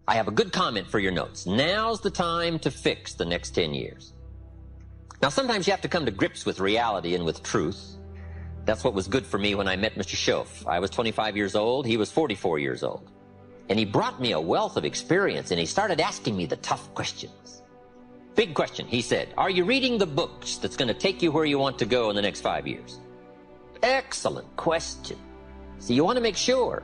I have a good comment for your notes. Now's the time to fix the next 10 years. Now, sometimes you have to come to grips with reality and with truth. That's what was good for me when I met Mr. Shoaff. I was 25 years old. He was 44 years old. And he brought me a wealth of experience, and he started asking me the tough questions. Big question, he said, are you reading the books that's going to take you where you want to go in the next 5 years? Excellent question. So you want to make sure.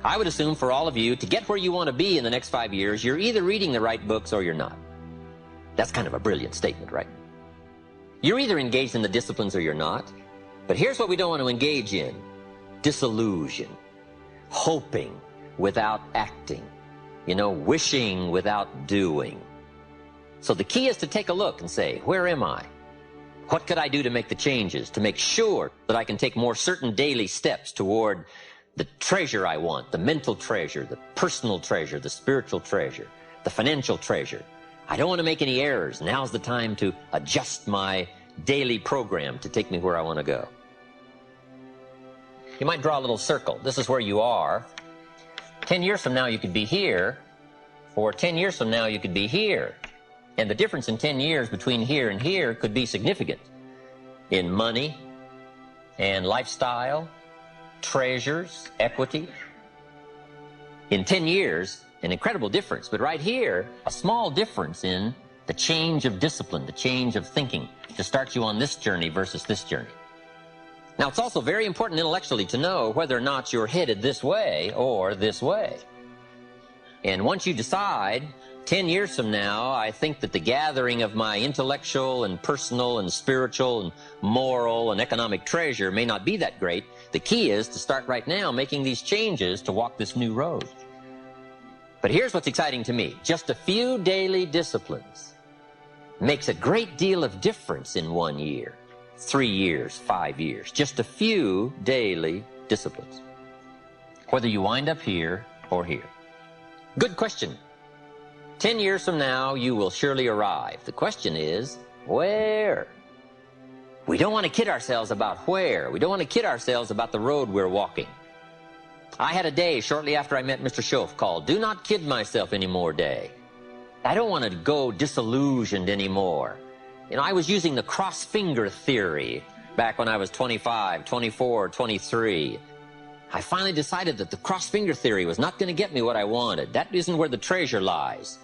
I would assume for all of you, to get where you want to be in the next 5 years, you're either reading the right books or you're not. That's kind of a brilliant statement, right? You're either engaged in the disciplines or you're not. But here's what we don't want to engage in. Disillusion. Hoping without acting. You know, wishing without doing. So the key is to take a look and say, where am I? What could I do to make the changes, to make sure that I can take more certain daily steps toward the treasure I want, the mental treasure, the personal treasure, the spiritual treasure, the financial treasure. I don't want to make any errors. Now's the time to adjust my daily program to take me where I want to go. You might draw a little circle. This is where you are. 10 years from now, you could be here. Or 10 years from now, you could be here. And the difference in 10 years between here and here could be significant in money and lifestyle, treasures, equity. In 10 years, an incredible difference. But right here, a small difference in the change of discipline, the change of thinking to start you on this journey versus this journey. Now, it's also very important intellectually to know whether or not you're headed this way or this way. And once you decide, 10 years from now, I think that the gathering of my intellectual and personal and spiritual and moral and economic treasure may not be that great. The key is to start right now making these changes to walk this new road. But here's what's exciting to me. Just a few daily disciplines makes a great deal of difference in 1 year, 3 years, 5 years. Just a few daily disciplines. Whether you wind up here or here. Good question. 10 years from now, you will surely arrive. The question is, where? We don't want to kid ourselves about where. We don't want to kid ourselves about the road we're walking. I had a day shortly after I met Mr. Shoaff called Do Not Kid Myself Anymore Day. I don't want to go disillusioned anymore. You know, I was using the cross-finger theory back when I was 25, 24, 23. I finally decided that the cross-finger theory was not going to get me what I wanted. That isn't where the treasure lies.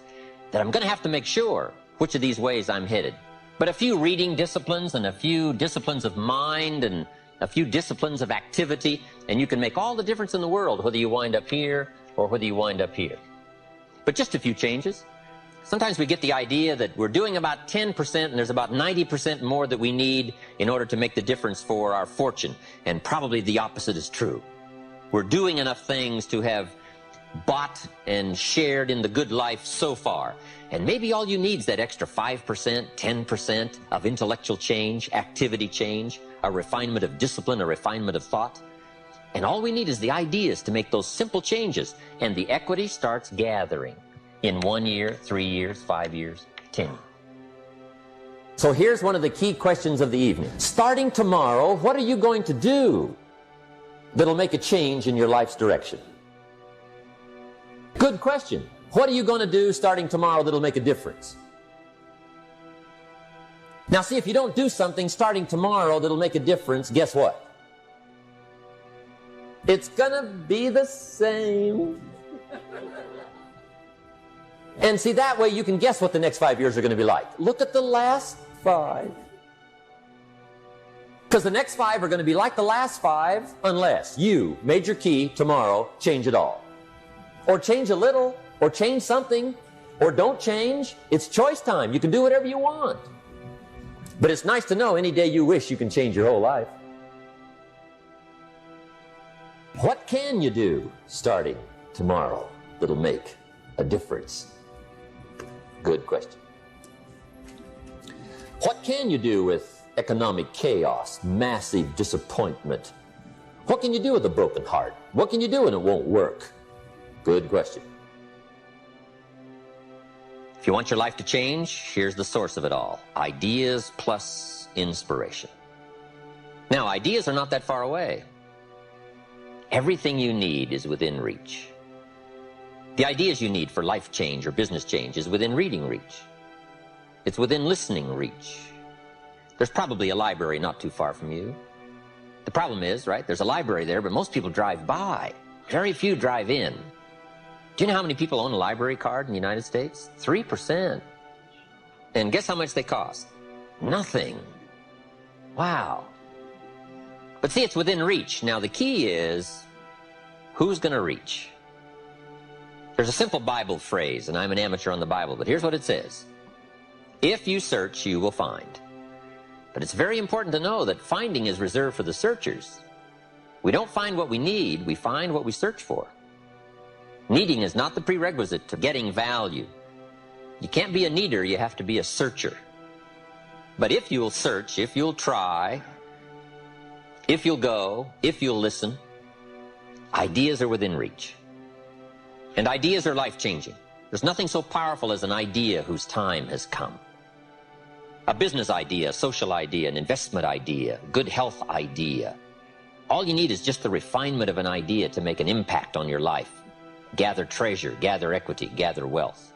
That I'm going to have to make sure which of these ways I'm headed. But a few reading disciplines and a few disciplines of mind and a few disciplines of activity, and you can make all the difference in the world whether you wind up here or whether you wind up here. But just a few changes. Sometimes we get the idea that we're doing about 10% and there's about 90% more that we need in order to make the difference for our fortune. And probably the opposite is true. We're doing enough things to have bought and shared in the good life so far. And maybe all you need is that extra 5%, 10% of intellectual change, activity change, a refinement of discipline, a refinement of thought. And all we need is the ideas to make those simple changes. And the equity starts gathering in 1 year, 3 years, 5 years, 10. So here's one of the key questions of the evening. Starting tomorrow, what are you going to do that'll make a change in your life's direction? Good question. What are you going to do starting tomorrow that'll make a difference? Now see, if you don't do something starting tomorrow that'll make a difference, guess what? It's gonna be the same. And see, that way you can guess what the next 5 years are going to be like. Look at the last 5. Because the next 5 are going to be like the last 5 unless you, major key, tomorrow, change it all. Or change a little, or change something, or don't change. It's choice time. You can do whatever you want. But it's nice to know any day you wish you can change your whole life. What can you do starting tomorrow that'll make a difference? Good question. What can you do with economic chaos, massive disappointment? What can you do with a broken heart? What can you do when it won't work? Good question. If you want your life to change, here's the source of it all. Ideas plus inspiration. Now, ideas are not that far away. Everything you need is within reach. The ideas you need for life change or business change is within reading reach. It's within listening reach. There's probably a library not too far from you. The problem is, right, there's a library there, but most people drive by. Very few drive in. Do you know how many people own a library card in the United States? 3%. And guess how much they cost? Nothing. Wow. But see, it's within reach. Now, the key is, who's going to reach? There's a simple Bible phrase, and I'm an amateur on the Bible, but here's what it says. If you search, you will find. But it's very important to know that finding is reserved for the searchers. We don't find what we need, we find what we search for. Needing is not the prerequisite to getting value. You can't be a needer, you have to be a searcher. But if you'll search, if you'll try, if you'll go, if you'll listen, ideas are within reach. And ideas are life-changing. There's nothing so powerful as an idea whose time has come. A business idea, a social idea, an investment idea, good health idea. All you need is just the refinement of an idea to make an impact on your life. Gather treasure, gather equity, gather wealth.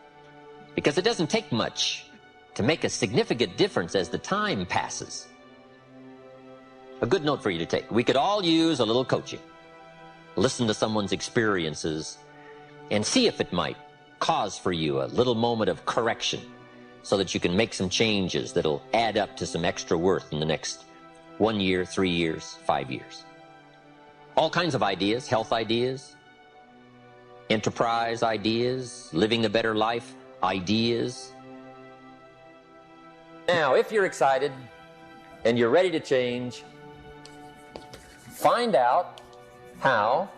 Because it doesn't take much to make a significant difference as the time passes. A good note for you to take. We could all use a little coaching. Listen to someone's experiences and see if it might cause for you a little moment of correction so that you can make some changes that'll add up to some extra worth in the next 1 year, 3 years, 5 years. All kinds of ideas, health ideas, enterprise ideas, living a better life ideas. Now, if you're excited and you're ready to change, find out how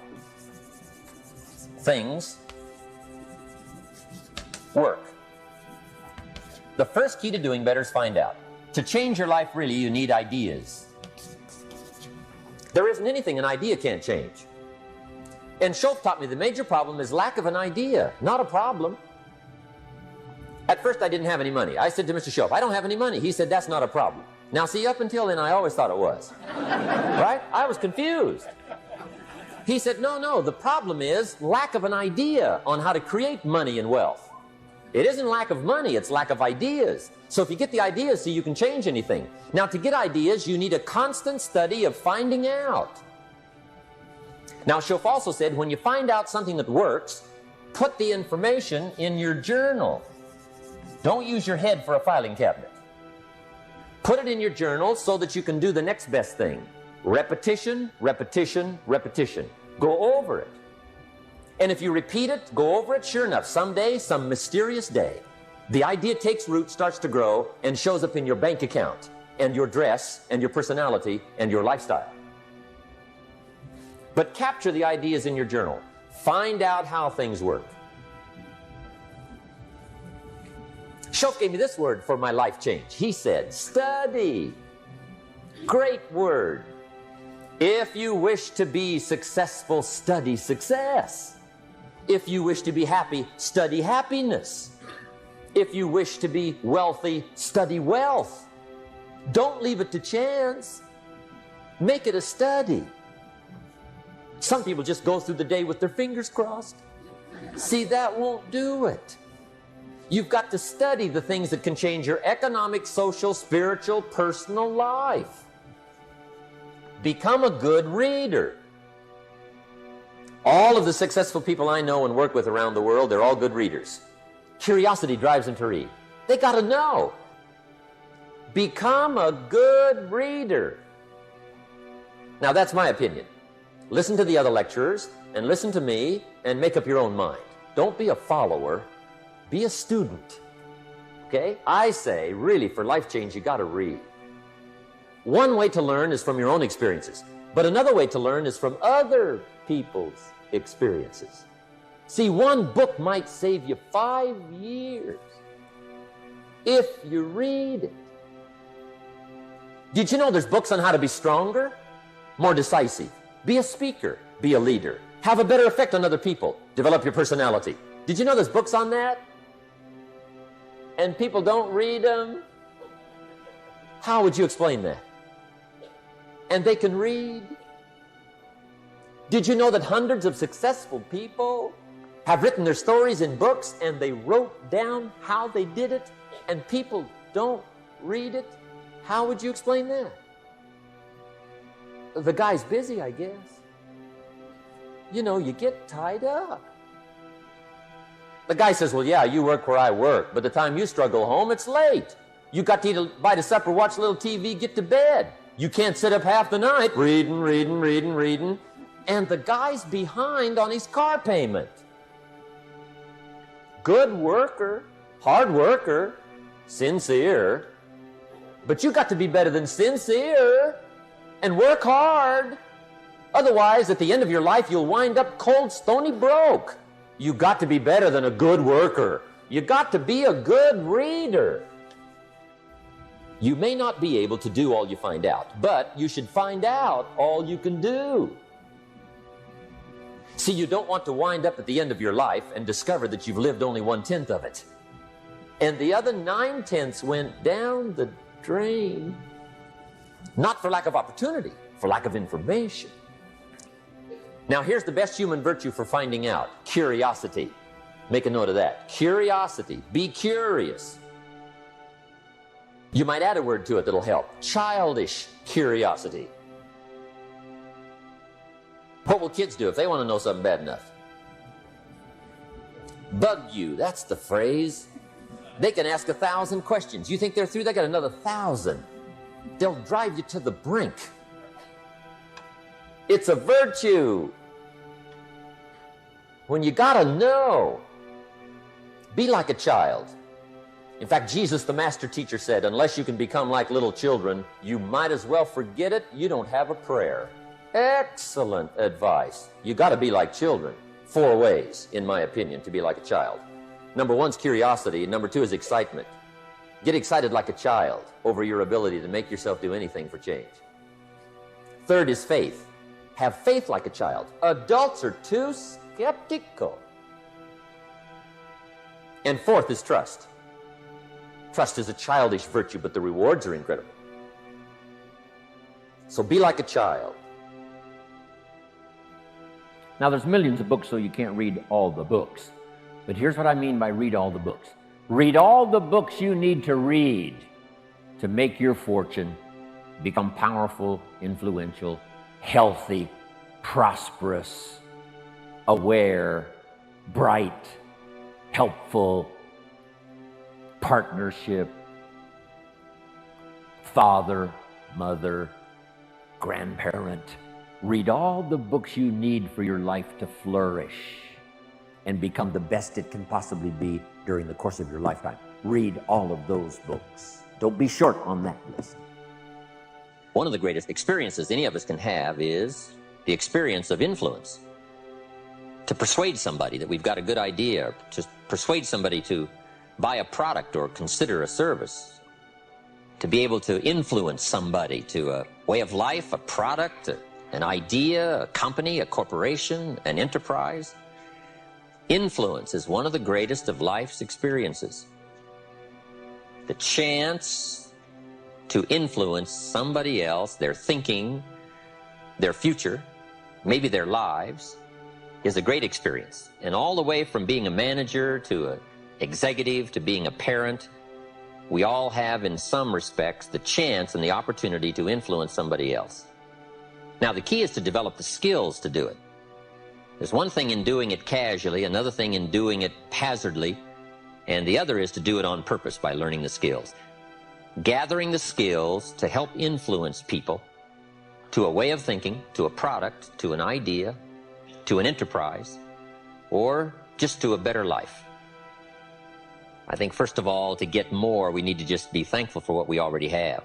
things work. The first key to doing better is find out. To change your life, really, you need ideas. There isn't anything an idea can't change. And Shoaff taught me the major problem is lack of an idea, not a problem. At first, I didn't have any money. I said to Mr. Shoaff, I don't have any money. He said, that's not a problem. Now, see, up until then, I always thought it was. Right? I was confused. He said, no, the problem is lack of an idea on how to create money and wealth. It isn't lack of money, it's lack of ideas. So if you get the ideas, see, you can change anything. Now, to get ideas, you need a constant study of finding out. Now, Shoaff also said, when you find out something that works, put the information in your journal. Don't use your head for a filing cabinet. Put it in your journal so that you can do the next best thing. Repetition, repetition, repetition. Go over it. And if you repeat it, go over it, sure enough, someday, some mysterious day, the idea takes root, starts to grow, and shows up in your bank account, and your dress, and your personality, and your lifestyle. But capture the ideas in your journal. Find out how things work. Shoaff gave me this word for my life change. He said, study. Great word. If you wish to be successful, study success. If you wish to be happy, study happiness. If you wish to be wealthy, study wealth. Don't leave it to chance. Make it a study. Some people just go through the day with their fingers crossed. See, that won't do it. You've got to study the things that can change your economic, social, spiritual, personal life. Become a good reader. All of the successful people I know and work with around the world, they're all good readers. Curiosity drives them to read. They got to know. Become a good reader. Now, that's my opinion. Listen to the other lecturers and listen to me and make up your own mind. Don't be a follower. Be a student. Okay? I say, really, for life change, you got to read. One way to learn is from your own experiences, but another way to learn is from other people's experiences. See, one book might save you 5 years if you read it. Did you know there's books on how to be stronger, more decisive, be a speaker, be a leader, have a better effect on other people, develop your personality? Did you know there's books on that? And people don't read them? How would you explain that? And they can read. Did you know that hundreds of successful people have written their stories in books, and they wrote down how they did it, and people don't read it. How would you explain that? The guy's busy, I guess. You know, you get tied up. The guy says, well, yeah, you work where I work. By the time you struggle home, it's late. You got to eat a bite of supper, watch a little TV, get to bed. You can't sit up half the night reading. And the guy's behind on his car payment. Good worker, hard worker, sincere. But you got to be better than sincere and work hard. Otherwise, at the end of your life, you'll wind up cold, stony broke. You got to be better than a good worker. You got to be a good reader. You may not be able to do all you find out, but you should find out all you can do. See, you don't want to wind up at the end of your life and discover that you've lived only 1/10 of it. And the other 9/10 went down the drain. Not for lack of opportunity, for lack of information. Now, here's the best human virtue for finding out. Curiosity. Make a note of that. Curiosity. Be curious. You might add a word to it that'll help. Childish curiosity. What will kids do if they want to know something bad enough? Bug you. That's the phrase. They can ask 1,000 questions. You think they're through? They got another 1,000. They'll drive you to the brink. It's a virtue. When you gotta know, be like a child. In fact, Jesus, the master teacher, said, unless you can become like little children, you might as well forget it. You don't have a prayer. Excellent advice. You gotta be like children. 4 ways, in my opinion, to be like a child. Number 1 is curiosity, and number 2 is excitement. Get excited like a child over your ability to make yourself do anything for change. 3rd is faith. Have faith like a child. Adults are too skeptical. And 4th is trust. Trust is a childish virtue, but the rewards are incredible. So be like a child. Now, there's millions of books, so you can't read all the books. But here's what I mean by read all the books. Read all the books you need to read to make your fortune, become powerful, influential, healthy, prosperous, aware, bright, helpful, partnership, father, mother, grandparent. Read all the books you need for your life to flourish and become the best it can possibly be during the course of your lifetime. Read all of those books. Don't be short on that list. One of the greatest experiences any of us can have is the experience of influence. To persuade somebody that we've got a good idea, or to persuade somebody to buy a product or consider a service, to be able to influence somebody to a way of life, a product, an idea, a company, a corporation, an enterprise. Influence is one of the greatest of life's experiences. The chance to influence somebody else, their thinking, their future, maybe their lives, is a great experience. And all the way from being a manager to an executive to being a parent, we all have in some respects the chance and the opportunity to influence somebody else. Now, the key is to develop the skills to do it. There's one thing in doing it casually, another thing in doing it hazardly, and the other is to do it on purpose by learning the skills. Gathering the skills to help influence people to a way of thinking, to a product, to an idea, to an enterprise, or just to a better life. I think, first of all, to get more, we need to just be thankful for what we already have.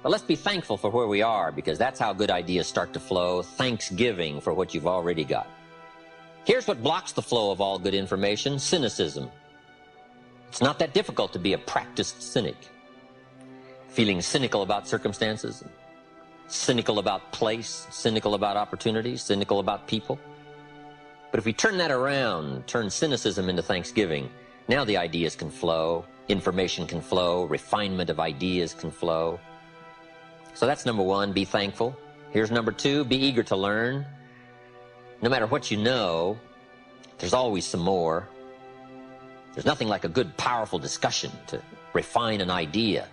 But let's be thankful for where we are, because that's how good ideas start to flow. Thanksgiving for what you've already got. Here's what blocks the flow of all good information: cynicism. It's not that difficult to be a practiced cynic. Feeling cynical about circumstances, cynical about place, cynical about opportunities, cynical about people. But if we turn that around, turn cynicism into thanksgiving, now the ideas can flow, information can flow, refinement of ideas can flow. So that's number 1, be thankful. Here's number 2, be eager to learn. No matter what you know, There's always some more. There's nothing like a good, powerful discussion to refine an idea.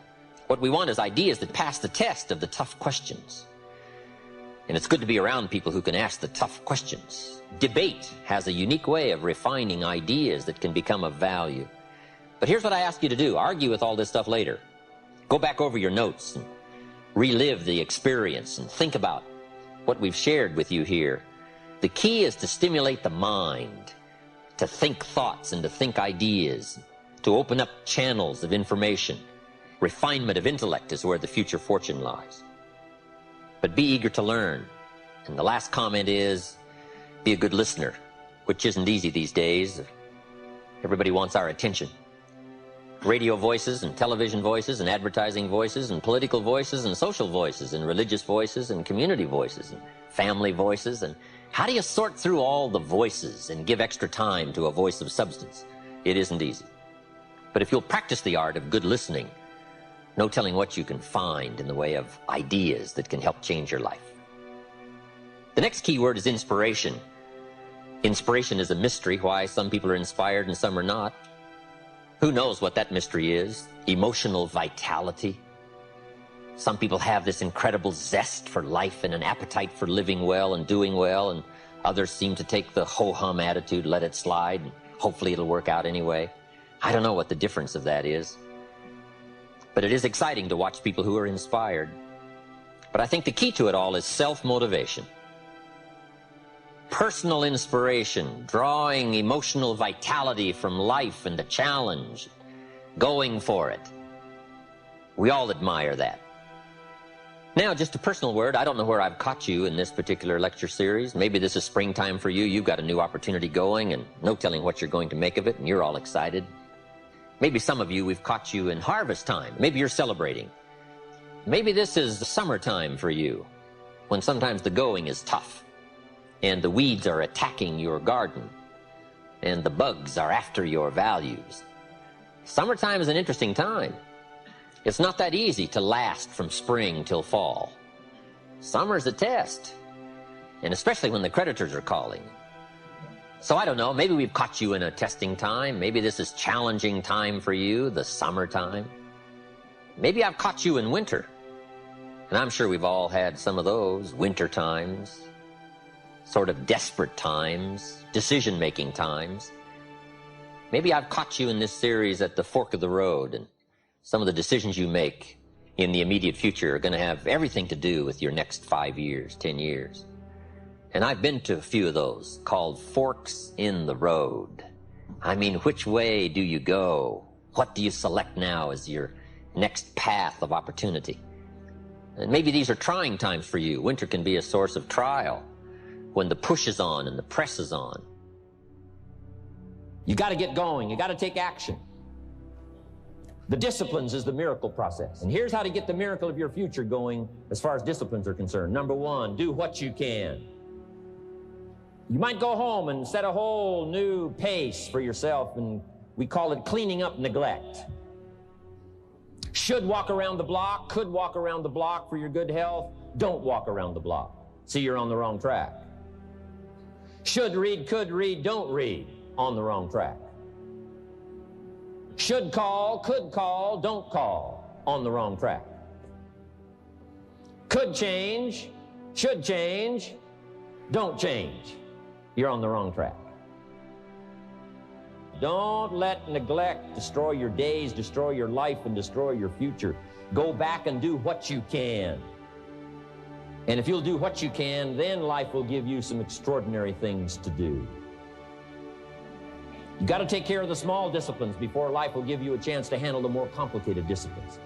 What we want is ideas that pass the test of the tough questions. And it's good to be around people who can ask the tough questions. Debate has a unique way of refining ideas that can become of value. But here's what I ask you to do. Argue with all this stuff later. Go back over your notes and relive the experience and think about what we've shared with you here. The key is to stimulate the mind, to think thoughts and to think ideas, to open up channels of information. Refinement of intellect is where the future fortune lies. But be eager to learn. And the last comment is, be a good listener, which isn't easy these days. Everybody wants our attention. Radio voices and television voices and advertising voices and political voices and social voices and religious voices and community voices and family voices. And how do you sort through all the voices and give extra time to a voice of substance? It isn't easy. But if you'll practice the art of good listening, no telling what you can find in the way of ideas that can help change your life. The next key word is inspiration. Inspiration is a mystery, why some people are inspired and some are not. Who knows what that mystery is? Emotional vitality. Some people have this incredible zest for life and an appetite for living well and doing well, and others seem to take the ho-hum attitude, let it slide, and hopefully it'll work out anyway. I don't know what the difference of that is. But it is exciting to watch people who are inspired. But I think the key to it all is self-motivation. Personal inspiration, drawing emotional vitality from life and the challenge, going for it. We all admire that. Now, just a personal word. I don't know where I've caught you in this particular lecture series. Maybe this is springtime for you. You've got a new opportunity going and no telling what you're going to make of it, and you're all excited. Maybe some of you, we've caught you in harvest time. Maybe you're celebrating. Maybe this is the summertime for you, when sometimes the going is tough, and the weeds are attacking your garden, and the bugs are after your values. Summertime is an interesting time. It's not that easy to last from spring till fall. Summer's a test, and especially when the creditors are calling. So I don't know, maybe we've caught you in a testing time. Maybe this is challenging time for you, the summertime. Maybe I've caught you in winter. And I'm sure we've all had some of those winter times, sort of desperate times, decision-making times. Maybe I've caught you in this series at the fork of the road, and some of the decisions you make in the immediate future are going to have everything to do with your next 5 years, 10 years. And I've been to a few of those called forks in the road. I mean, which way do you go? What do you select now as your next path of opportunity? And maybe these are trying times for you. Winter can be a source of trial when the push is on and the press is on. You got to get going. You got to take action. The disciplines is the miracle process. And here's how to get the miracle of your future going as far as disciplines are concerned. Number one, do what you can. You might go home and set a whole new pace for yourself, and we call it cleaning up neglect. Should walk around the block, could walk around the block for your good health. Don't walk around the block. See, you're on the wrong track. Should read, could read, don't read. On the wrong track. Should call, could call, don't call. On the wrong track. Could change, should change, don't change. You're on the wrong track. Don't let neglect destroy your days, destroy your life, and destroy your future. Go back and do what you can. And if you'll do what you can, then life will give you some extraordinary things to do. You got to take care of the small disciplines before life will give you a chance to handle the more complicated disciplines.